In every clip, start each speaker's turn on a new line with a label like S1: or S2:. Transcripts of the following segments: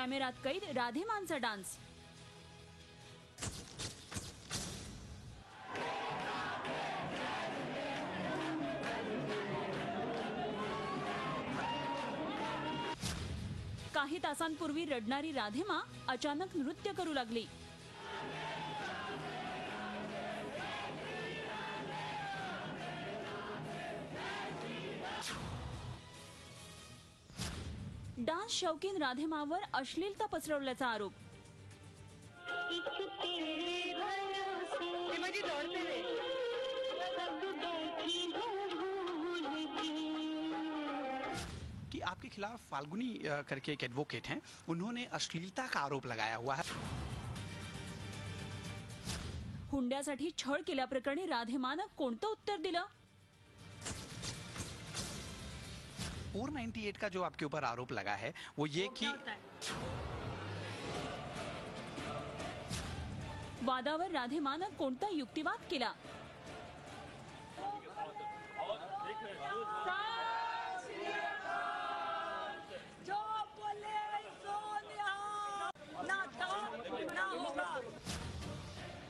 S1: कॅमेऱ्यात कैद राधेमानचा डान्स. काही तासांपूर्वी रडणारी राधेमा अचानक नृत्य करू लागली. डान्स शौकीन राधेमावर अश्लीलता पसरवल्याचा आरोप.
S2: कि आपके खिलाफ फाल्गुनी करके एक एडवोकेट हैं, उन्होंने अश्लीलता का आरोप लगाया हुआ है.
S1: हुंड्यासाठी छळ केल्याप्रकरणी राधेमानं कोणतं उत्तर दिलं?
S2: 498 का जो आपके ऊपर आरोप लगा है वो ये कि
S1: वादावर राधेमानं कोणता युक्तिवाद केला?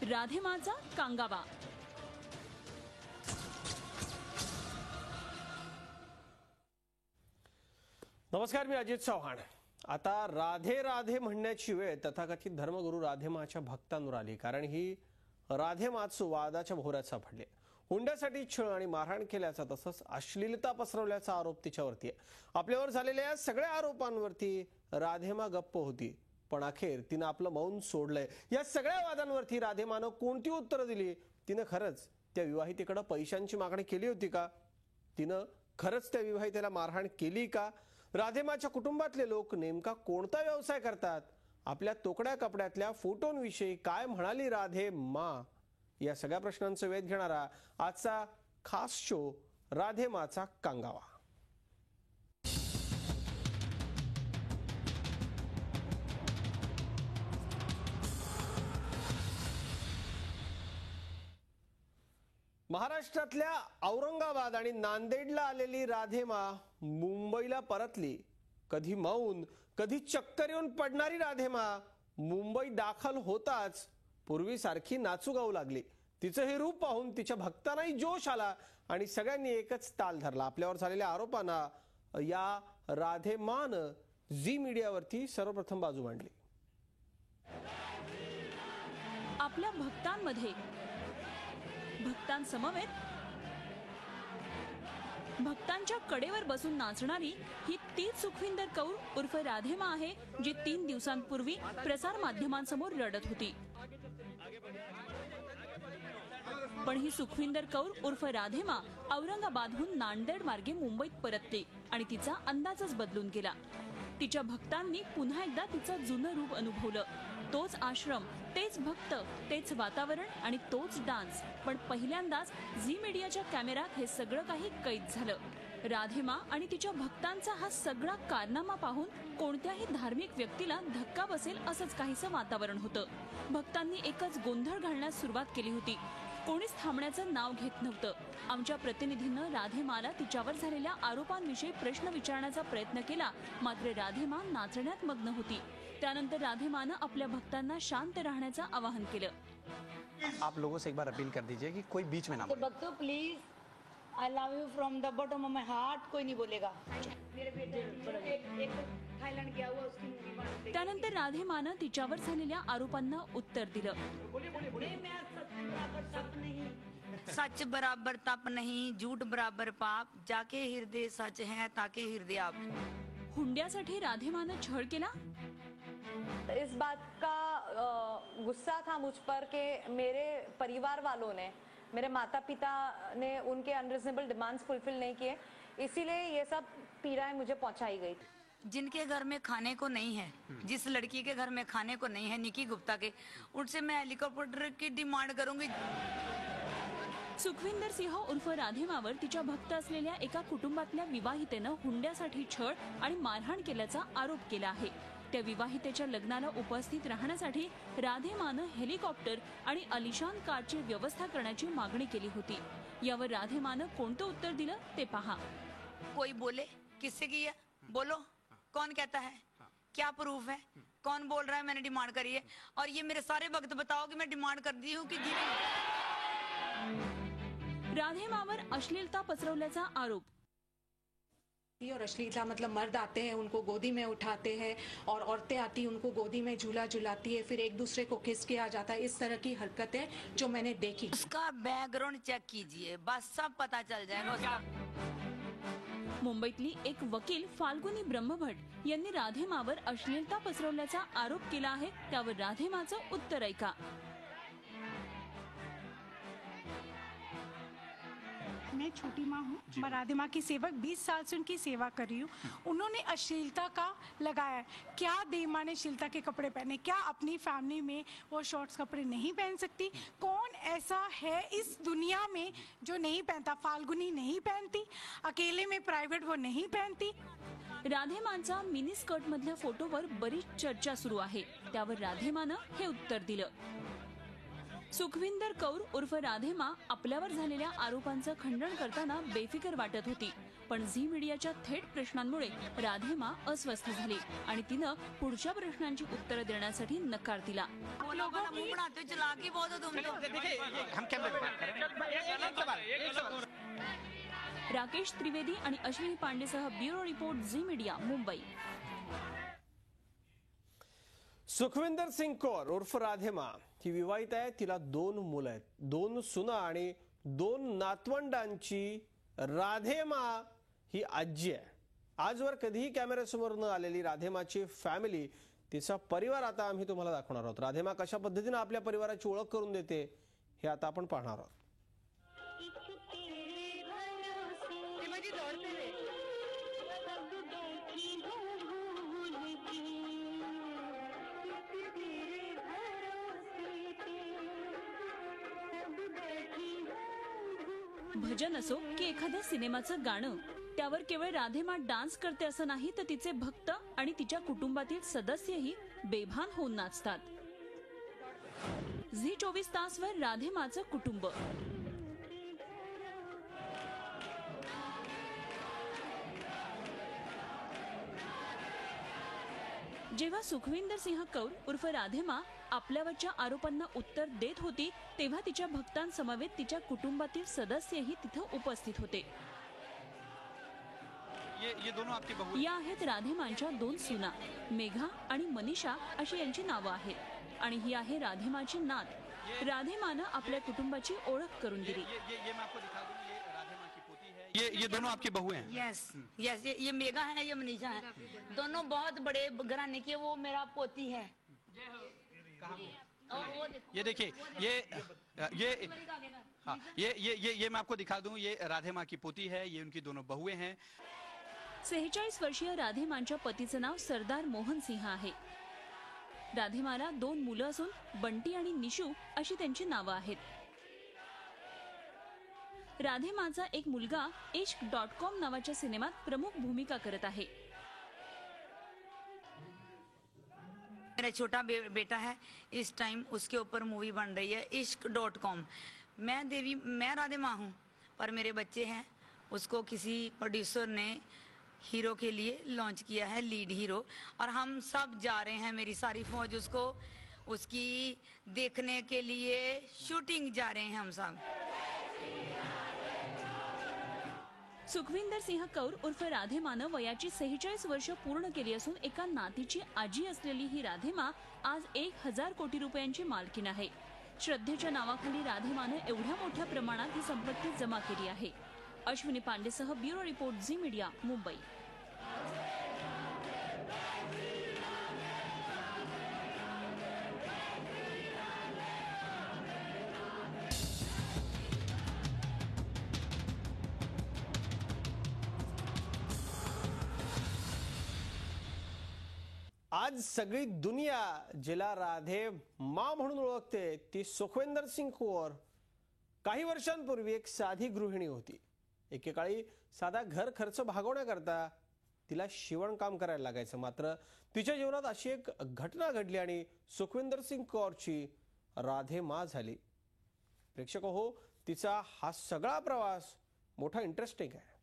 S1: राधेमाचा कांगावा.
S3: नमस्कार, मी अजित चव्हाण. आता राधे राधे म्हणण्याची वेळ तथाकथित धर्मगुरू राधेमाच्या भक्तांवर आली, कारण ही राधेमाच वादाच्या भोवऱ्यात सापडली. हुंड्यासाठी छळ आणि मारहाण केल्याचा तसंच अश्लीलता पसरवल्याचा आरोप तिच्यावरती आहे. आपल्यावर झालेल्या या सगळ्या आरोपांवरती राधेमा गप्प होती, पण अखेर तिनं आपलं मौन सोडलंय. या सगळ्या वादांवरती राधेमानं कोणती उत्तरं दिली? तिनं खरंच त्या विवाहितेकडे पैशांची मागणी केली होती का? तिनं खरंच त्या विवाहितेला मारहाण केली का? राधेमाच्या कुटुंबातले लोक नेमका कोणता व्यवसाय करतात? आपल्या तोकड्या कपड्यातल्या फोटोंविषयी काय म्हणाली राधेमा? या सगळ्या प्रश्नांचा वेध घेणारा आजचा खास शो राधेमाचा कांगावा. महाराष्ट्रातल्या औरंगाबाद आणि नांदेडला आलेली राधेमा मुंबईला परतली. कधी मौन, कधी चक्कर येऊन पडणारी राधेमा मुंबई दाखल होताच पूर्वीसारखी नाचू गाऊ लागली. तिचं हे रूप पाहून तिच्या भक्तांनाही जोश आला आणि सगळ्यांनी एकच ताल धरला. आपल्यावर झालेल्या आरोपांना या राधेमानं झी मीडियावरती सर्वप्रथम बाजू मांडली.
S1: आपल्या भक्तांमध्ये भक्तांसमवेत भक्तांच्या कडेवर बसून नाचणारी ही तीच सुखविंदर कौर उर्फ राधेमा आहे, जी 3 दिवसांपूर्वी प्रसार माध्यमांसमोर रडत होती. पण ही सुखविंदर कौर उर्फ राधेमा औरंगाबादहून नांदेड मार्गे मुंबईत परतली आणि तिचा अंदाजच बदलून गेला. तिच्या भक्तांनी पुन्हा एकदा तिचं जुनं रूप अनुभवलं. तोच आश्रम, तेच भक्त, तेच वातावरण आणि तोच डान्स. पण पहिल्यांदाच झी मीडियाच्या कॅमेऱ्यात हे सगळं काही कैद झालं. राधेमा आणि तिच्या भक्तांचा हा सगळा कारनामा पाहून कोणत्याही धार्मिक व्यक्तीला धक्का बसेल असंच काहीसं वातावरण होतं. भक्तांनी एकच गोंधळ घालण्यास सुरुवात केली होती. कोणीच थांबण्याचं नाव घेत नव्हतं. आमच्या प्रतिनिधीनं राधेमाला तिच्यावर झालेल्या आरोपांविषयी प्रश्न विचारण्याचा प्रयत्न केला, मात्र राधेमा नाचण्यात मग्न होती. त्यानंतर राधेमानं आपल्या भक्तांना शांत राहण्याचं आवाहन केलं.
S2: आप लोगों से एक बार अपील कर दीजिए कि कोई बीच में ना बोले.
S4: भक्तों please, I love you from the bottom of my heart. कोई नहीं बोलेगा. मेरे बेटे एक थाईलैंड गया हुआ, उसकी मूवी.
S1: त्यानंतर राधेमानं तिच्यावर झालेल्या आरोपांना उत्तर दिलं.
S4: सच बराबर तप नहीं, झूठ बराबर पाप, जाके हृदय सच है ताके हृदय आप.
S1: हुंड्यासाठी राधेमानं छळ केला.
S5: इस बात का गुस्सा था मुझ पर कि मेरे परिवार वालों ने, मेरे माता पिता ने उनके अनरीजनेबल डिमांड्स फुलफिल नहीं किए, इसीलिए ये सब पीड़ाएं मुझे पहुंचाई गई.
S4: जिनके घर में खाने को नहीं है, जिस लड़की के घर में खाने को नहीं है, निकी गुप्ता के, उनसे मैं हेलीकॉप्टर की डिमांड करूंगी.
S1: सुखविंदर सिंह उर्फ राधेमावर तिच्या भक्त असलेल्या एका कुटुंबातल्या विवाहितेनं हुंड्यासाठी छळ आणि मारहाण केल्याचा आरोप केला आहे. त्या विवाहितेच्या लग्नाला उपस्थित राहण्यासाठी राधेमानं हेलिकॉप्टर आणि अलिशान कारची व्यवस्था करण्याची मागणी केली होती. यावर राधेमानं कोणतं उत्तर दिलं ते पहा.
S4: कोई बोले किससे किया, बोलो, कौन कहता है, क्या प्रूफ है, कौन बोल रहा है मैंने डिमांड करी है? और ये मेरे सारे वक्त बताओ कि मैं डिमांड कर दी हूँ कि
S1: राधेमावर अश्लीलता पसरवल्याचा आरोप।
S6: और अश्लीलता मतलब मर्द आते हैं उनको गोदी में उठाते हैं और औरतें आती हैं उनको गोदी में झूला झुलाती है, फिर एक दूसरे को किस किया जाता है। इस तरह की हरकतें जो मैंने देखी।
S4: उसका बैकग्राउंड चेक कीजिए, बस सब पता चल जाएगा उसका।
S1: मुंबईतली एक वकील फाल्गुनी ब्रह्मभट यांनी राधेमावर अश्लीलता पसरवल्याचा आरोप केला आहे, त्यावर राधेमाचं उत्तर ऐका।
S7: मैं छोटी माँ हूँ, मैं राधे माँ की सेवक 20 साल से उनकी सेवा कर रही हूँ। उन्होंने अश्लीलता का लगाया, क्या देव माँ ने अश्लीलता के कपड़े पहने? क्या अपनी फैमिली में वो शॉर्ट्स कपड़े नहीं पहन सकती? कौन ऐसा है इस दुनिया में जो नहीं पहनता? फाल्गुनी नहीं पहनती, अकेले में प्राइवेट वो नहीं पहनती।
S1: राधेमांचा मिनी स्कर्ट मधल्या फोटोवर बरीच चर्चा सुरू आहे, त्यावर राधेमानं हे उत्तर दिलं। सुखविंदर कौर उर्फ राधेमा आपल्यावर झालेल्या आरोपांचं खंडन करताना बेफिकर वाटत होती, पण झी मीडियाच्या थेट प्रश्नांमुळे राधेमा अस्वस्थ झाली आणि तिनं पुढच्या प्रश्नांची उत्तरं देण्यासाठी नकार दिला।
S4: वो लोगों का मुंह बनाते हो, चालाकी बहुत हो तुम तो।
S2: देखिए हम कैमरे में बात कर रहे हैं।
S1: राकेश त्रिवेदी आणि अश्विनी पांडेसह bureau report Zee media Mumbai.
S3: Sukhwinder Singh Kaur उर्फ राधेमा ही विवाहित आहे, तिला 2 मुलं आहेत, 2 सुना आणि 2 नातवंडांची राधेमा ही आजी आहे। आजवर कधीही कॅमेऱ्यासमोर न आलेली राधेमाची फॅमिली, तिचा परिवार आता आम्ही तुम्हाला दाखवणार आहोत। राधेमा कशा पद्धतीने आपल्या परिवाराची ओळख करून देते हे आता आपण पाहणार आहोत।
S1: भजन असो की एखाद्या सिनेमाचं गाणं, त्यावर केवळ राधेमा डान्स करते असं नाही, तर तिचे भक्त आणि तिच्या कुटुंबातील सदस्यही बेभान होऊन नाचतात। झी 24 तासवर राधेमाचं कुटुंब। जेव्हा सुखविंदर सिंह कौर उर्फ राधेमा आपल्यावरच्या आरोपांना उत्तर देत होती, तेव्हा तिच्या भक्तांसमवेत तिच्या कुटुंबातील सदस्यही तिथं उपस्थित होते।
S2: ये दोनों आपकी बहू
S1: या आहेत राधेमांच्या 2 सुना, मेघा आणि मनीषा अशी यांची नावं आहेत, आणि ही आहे राधेमाची नात। राधेमानं आपल्या कुटुंबाची ओळख करून दिली।
S2: ये मैं आपको दिखा दूं, ये राधेमा की पोती है। ये दोनों आपकी बहू हैं।
S4: यस यस, ये मेघा है, ये मनीषा है, दोनों बहुत बड़े घराने की। वो मेरा पोती है। और वो
S2: ये देखिए, हाँ, ये मैं आपको दिखा दूं, ये राधेमा की पोती है, ये उनकी दोनों बहुएं हैं।
S1: 46 वर्षीय राधेमांच्या पतीचं नाव सरदार मोहन सिंह आहे। राधेमाला 2 मुलं असून बंटी आणि निशू अशी त्यांची नावं आहेत। राधेमाचा एक मुलगा इश्क.com नावाच्या सिनेमात प्रमुख भूमिका करत आहे।
S4: मेरा छोटा बेटा है, इस टाइम उसके ऊपर मूवी बन रही है इश्क.com। मैं राधेमा हूँ, पर मेरे बच्चे हैं, उसको किसी प्रोड्यूसर ने हीरो के लिए लॉन्च किया है, लीड हीरो, और हम सब जा रहे हैं, मेरी सारी फौज उसको उसकी देखने के लिए शूटिंग जा रहे हैं हम सब।
S1: सुखविंदर सिंह कौर उर्फ राधेमानं वयाची 46 वर्ष पूर्ण केली असून एका नातीची आजी असलेली ही राधेमा आज 1000 कोटी रुपयांची मालकीण आहे। श्रद्धेच्या नावाखाली राधेमानं एवढ्या मोठ्या प्रमाणात ही संपत्ती जमा केली आहे। अश्विनी पांडेसह bureau report Zee media Mumbai.
S3: आज सगळी दुनिया जिला राधे माँ म्हणून ओळखते, ती सुखविंदर सिंग कौर काही वर्षांपूर्वी एक साधी गृहिणी होती। एकेकाळी साधा घर खर्च भागवण्याकरता तिला शिवणकाम करायला लागायचं। मात्र तिच्या जीवनात अशी एक घटना घडली आणि सुखविंदर सिंग कौरची राधे माँ झाली। प्रेक्षक हो, तिचा हा सगळा प्रवास मोठा इंटरेस्टिंग आहे।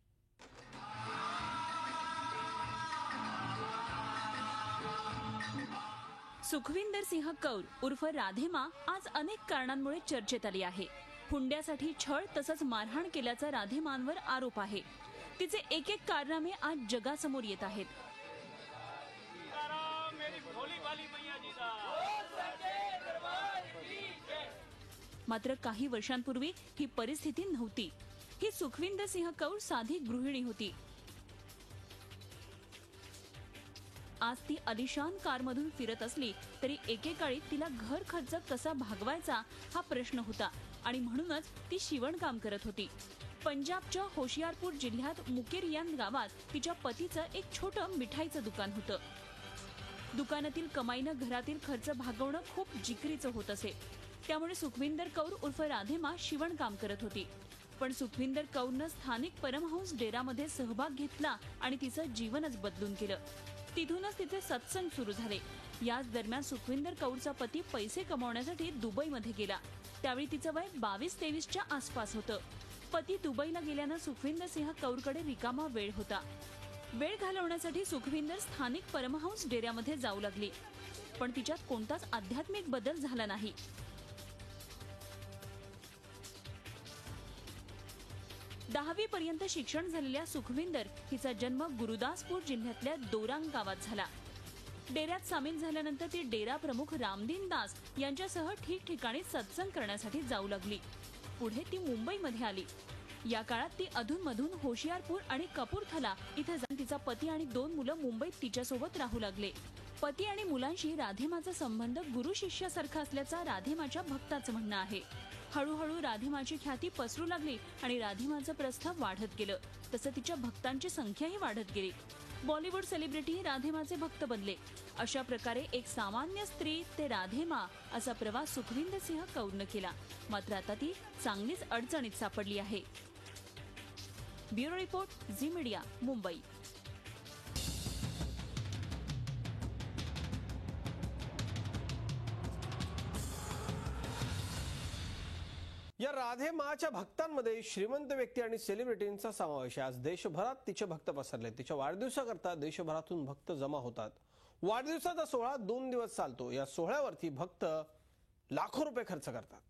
S1: सुखविंदर सिंह कौर उर्फ राधेमा आज अनेक कारणांमुळे चर्चेत आली आहे. हुंड्यासाठी छळ तसंच मारहाण केल्याचा राधेमांवर आरोप आहे. तिचे एक एक कारनामे आज जगासमोर येत आहेत. मात्र काही वर्षांपूर्वी ही परिस्थिती नव्हती. ही सुखविंदर सिंह कौर साधी गृहिणी होती. आज ती अलिशान कारमधून फिरत असली तरी एकेकाळी तिला घर खर्च कसा भागवायचा हा प्रश्न होता आणि म्हणूनच ती शिवणकाम करत होती. पंजाबच्या होशियारपूर जिल्ह्यात मुकेरियान गावात तिच्या पतीचं एक छोटं मिठाईचं दुकान होतं. दुकानातील कमाईनं घरातील खर्च भागवणं खूप जिकरीचं होत असे. त्यामुळे सुखविंदर कौर उर्फ राधेमा शिवणकाम करत होती. पण सुखविंदर कौरनं स्थानिक परमहंस डेरामध्ये सहभाग घेतला आणि तिचं जीवनच बदलून गेलं. तिथूनच तिचे सत्संग सुरू झाले. याच दरम्यान सुखविंदर कौरचा पती पैसे कमावण्यासाठी दुबईमध्ये गेला. त्यावेळी तिचं वय 22-23च्या आसपास होतं. पती दुबईला गेल्यानं सुखविंदर सिंह कौरकडे रिकामा वेळ होता. वेळ घालवण्यासाठी सुखविंदर स्थानिक परमहंस डेऱ्यामध्ये जाऊ लागली. पण तिच्यात कोणताच आध्यात्मिक बदल झाला नाही. 10वी पर्यंत शिक्षण झालेल्या सुखविंदर हिचा जन्म गुरुदासपूर जिल्ह्यातल्या दोरांग गावात झाला. डेऱ्यात सामील झाल्यानंतर ती डेरा प्रमुख रामदीन दास यांच्यासह ठिकठिकाणी सत्संग करण्यासाठी जाऊ लागली. पुढे ती मुंबईमध्ये आली. या काळात ती अधूनमधून होशियारपूर आणि कपूरथला इथे जाऊन तिचा पती आणि 2 मुलं मुंबईत तिच्यासोबत राहू लागले. पती आणि मुलांशी राधेमाचा संबंध गुरु शिष्यासारखा असल्याचा राधेमाच्या भक्ताचं म्हणणं आहे. हळूहळू राधेमाची ख्याती पसरू लागली आणि राधेमाचं प्रस्थ वाढत गेलं. तसं तिच्या भक्तांची संख्याही वाढत गेली. बॉलिवूड सेलिब्रिटी राधेमाचे भक्त बनले. अशा प्रकारे एक सामान्य स्त्री ते राधेमा असा प्रवास सुखविंदर सिंह कौरनं केला. मात्र आता ती चांगलीच अडचणीत सापडली आहे. Bureau report, Zee media, Mumbai.
S3: या राधेमाच्या भक्तांमध्ये श्रीमंत व्यक्ती आणि सेलिब्रिटींचा समावेश आहे. आज देशभरात तिचे भक्त पसरले. तिच्या वाढदिवसाकरता देशभरातून भक्त जमा होतात. वाढदिवसाचा सोहळा 2 दिवस चालतो. या सोहळ्यावरती भक्त लाखो रुपये खर्च करतात.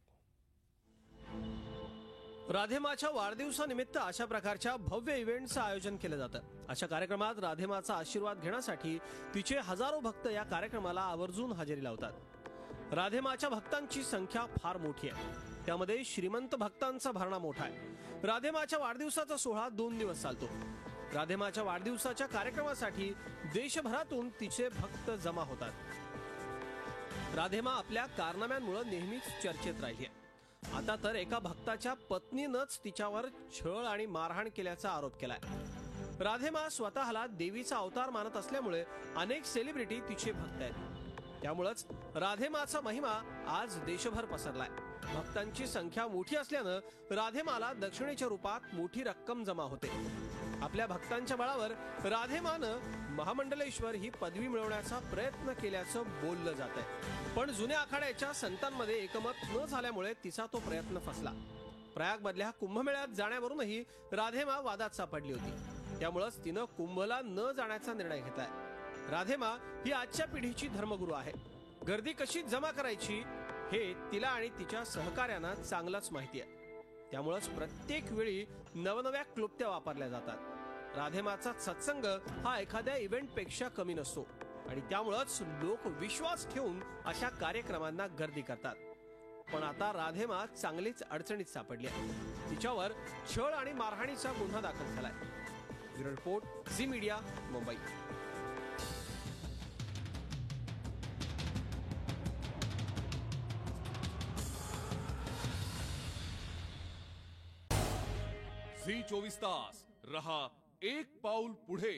S3: राधेमाच्या वाढदिवसानिमित्त अशा प्रकारच्या भव्य इव्हेंटचं आयोजन केलं जातं. अशा कार्यक्रमात राधेमाचा आशीर्वाद घेण्यासाठी तिचे हजारो भक्त या कार्यक्रमाला आवर्जून हजेरी लावतात. राधेमाच्या भक्तांची संख्या फार मोठी आहे. त्यामध्ये श्रीमंत भक्तांचा भरणा मोठा आहे. राधेमाच्या वाढदिवसाचा सोहळा 2 दिवस चालतो. राधेमाच्या वाढदिवसाच्या कार्यक्रमासाठी देशभरातून तिचे भक्त जमा होतात. राधेमा आपल्या कारनाम्यांमुळे नेहमीच चर्चेत राहिली आहे. आता तर एका भक्ताच्या पत्नीनंच तिच्यावर छळ आणि मारहाण केल्याचा आरोप केलाय. राधेमा स्वतःला देवीचा अवतार मानत असल्यामुळे अनेक सेलिब्रिटी तिचे भक्त आहेत. त्यामुळेच राधेमाचा महिमा आज देशभर पसरलाय. भक्तांची संख्या मोठी असल्यानं राधेमाला दक्षिणेच्या रूपात मोठी रक्कम जमा होते. आपल्या भक्तांच्या बळावर राधेमानं महामंडलेश्वर ही पदवी मिळवण्याचा प्रयत्न केल्याचं बोललं जात आहे. पण जुन्या आखाड्याच्या संतांमध्ये एकमत न झाल्यामुळे तिचा तो प्रयत्न फसला. प्रयागमधल्या कुंभमेळ्यात जाण्यावरूनही राधेमा वादात सापडली होती. त्यामुळेच तिनं कुंभला न जाण्याचा निर्णय घेतलाय. राधेमा ही आजच्या पिढीची धर्मगुरू आहे. गर्दी कशी जमा करायची हे तिला आणि तिच्या सहकार्यांना चांगलंच माहिती आहे. त्यामुळेच प्रत्येक वेळी नवनव्या क्लुप्त्या वापरल्या जातात. राधेमाचा सत्संग हा एखाद्या इव्हेंटपेक्षा कमी नसतो आणि त्यामुळेच लोक विश्वास ठेवून अशा कार्यक्रमांना गर्दी करतात. पण आता राधेमा चांगलीच अडचणीत सापडली आहे. तिच्यावर छळ आणि मारहाणीचा गुन्हा दाखल झालाय. Bureau report, Zee media, Mumbai.
S8: Zee 24 तास रहा एक पाऊल पुढे.